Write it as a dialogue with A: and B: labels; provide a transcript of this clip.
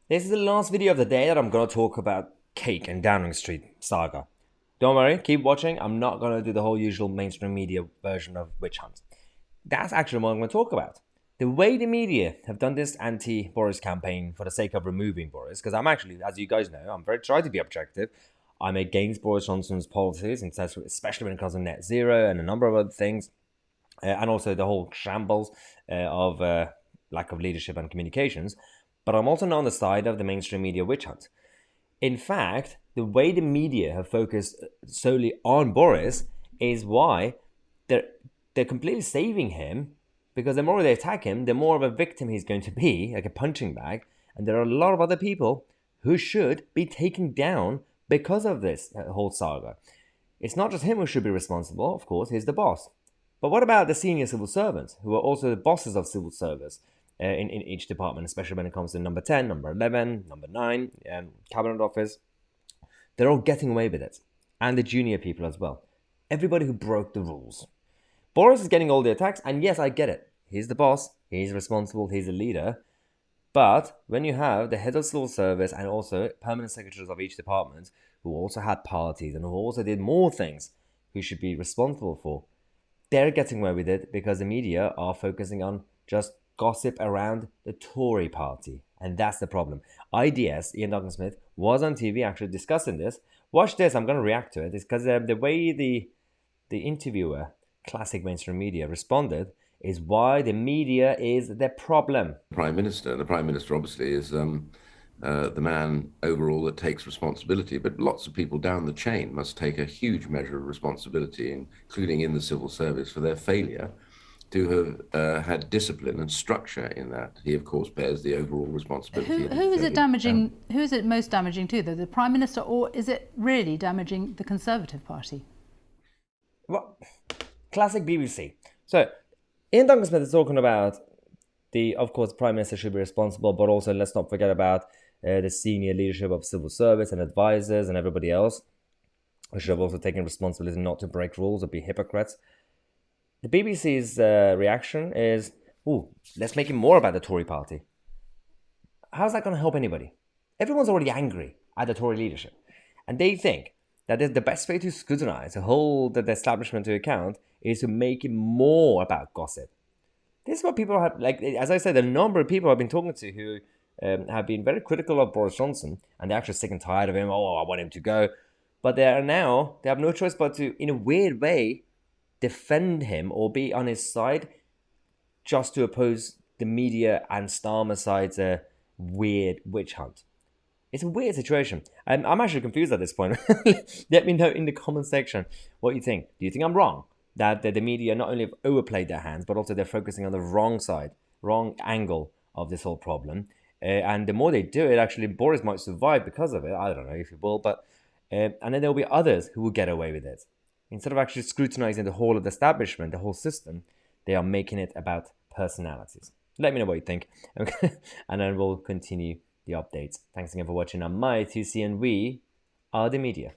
A: This is the last video of the day that I'm going to talk about Cake and Downing Street saga. Don't worry, keep watching. I'm not going to do the whole usual mainstream media version of Witch Hunt. That's actually what I'm going to talk about. The way the media have done this anti-Boris campaign for the sake of removing Boris, because I'm actually, as you guys know, I'm very trying to be objective. I'm against Boris Johnson's policies, especially when it comes to net zero and a number of other things, and also the whole shambles of lack of leadership and communications. But I'm also not on the side of the mainstream media witch hunt. In fact, the way the media have focused solely on Boris is why they're completely saving him, because the more they attack him, the more of a victim he's going to be, like a punching bag. And there are a lot of other people who should be taken down because of this whole saga. It's not just him who should be responsible, of course, he's the boss. But what about the senior civil servants, who are also the bosses of civil service in each department, especially when it comes to number 10, number 11, number 9, cabinet office? They're all getting away with it. And the junior people as well. Everybody who broke the rules. Boris is getting all the attacks, and yes, I get it. He's the boss, he's responsible, he's the leader. But when you have the head of civil service and also permanent secretaries of each department who also had parties and who also did more things who should be responsible for, they're getting away with it because the media are focusing on just gossip around the Tory party. And that's the problem. IDS, Ian Duncan-Smith, was on TV actually discussing this. Watch this, I'm going to react to it. It's because the way the interviewer, classic mainstream media, responded is why the media is the problem.
B: The Prime Minister obviously is the man overall that takes responsibility, but lots of people down the chain must take a huge measure of responsibility, including in the civil service, for their failure to have had discipline and structure in that. He, of course, bears the overall responsibility.
C: Who is it damaging? Who is it most damaging to, though? The Prime Minister, or is it really damaging the Conservative Party?
A: Well, classic BBC. So, Ian Duncan-Smith is talking about of course, the Prime Minister should be responsible, but also let's not forget about the senior leadership of civil service and advisors and everybody else who should have also taken responsibility not to break rules or be hypocrites. The BBC's reaction is, let's make it more about the Tory party. How's that going to help anybody? Everyone's already angry at the Tory leadership. And they think that the best way to scrutinize, to hold the establishment to account, is to make it more about gossip. This is what people have, like, as I said, a number of people I've been talking to who have been very critical of Boris Johnson, and they're actually sick and tired of him. Oh, I want him to go. But they have no choice but to, in a weird way, defend him or be on his side just to oppose the media and Starmer side's weird witch hunt. It's a weird situation. I'm actually confused at this point. Let me know in the comment section what you think. Do you think I'm wrong? That the media not only have overplayed their hands, but also they're focusing on the wrong side, wrong angle of this whole problem. And the more they do it, actually, Boris might survive because of it. I don't know if he will, but... and then there'll be others who will get away with it. Instead of actually scrutinizing the whole of the establishment, the whole system, they are making it about personalities. Let me know what you think. Okay? And then we'll continue the updates. Thanks again for watching. I'm Tousi, and we are the media.